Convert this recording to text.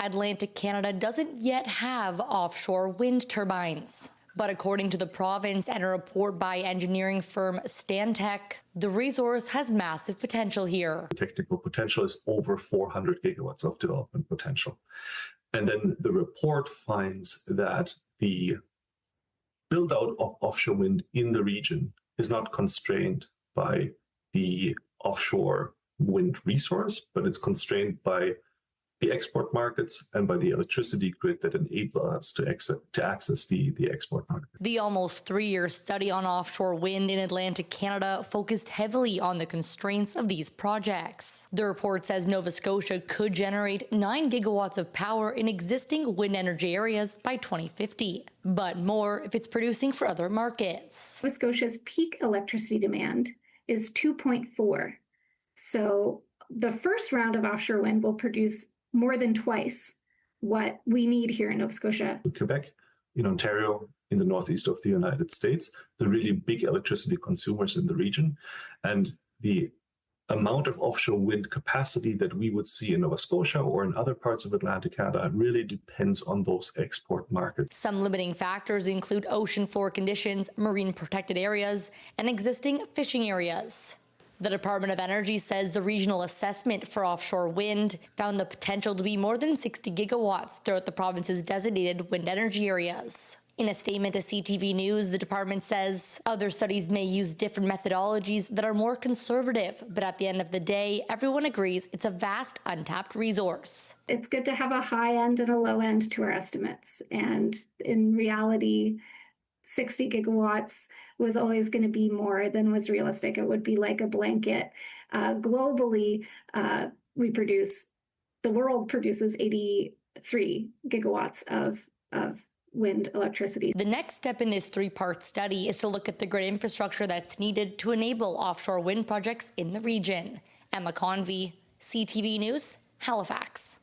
Atlantic Canada doesn't yet have offshore wind turbines. But according to the province and a report by engineering firm Stantec, the resource has massive potential here. The technical potential is over 400 gigawatts of development potential. And then the report finds that the build out of offshore wind in the region is not constrained by the offshore wind resource, but it's constrained by the export markets and by the electricity grid that enable us to access the export market. The almost 3-year study on offshore wind in Atlantic Canada focused heavily on the constraints of these projects. The report says Nova Scotia could generate 9 gigawatts of power in existing wind energy areas by 2050, but more if it's producing for other markets. Nova Scotia's peak electricity demand is 2.4. So the first round of offshore wind will produce more than twice what we need here in Nova Scotia. In Quebec, in Ontario, in the northeast of the United States, the really big electricity consumers in the region, and the amount of offshore wind capacity that we would see in Nova Scotia or in other parts of Atlantic Canada really depends on those export markets. Some limiting factors include ocean floor conditions, marine protected areas, and existing fishing areas. The Department of Energy says the regional assessment for offshore wind found the potential to be more than 60 gigawatts throughout the province's designated wind energy areas. In a statement to CTV News, the department says other studies may use different methodologies that are more conservative, but at the end of the day, everyone agrees it's a vast untapped resource. It's good to have a high end and a low end to our estimates, and in reality, 60 gigawatts was always going to be more than was realistic. It would be like a blanket. Globally, the world produces 83 gigawatts of wind electricity. The next step in this 3-part study is to look at the grid infrastructure that's needed to enable offshore wind projects in the region. Emma Convey, CTV News, Halifax.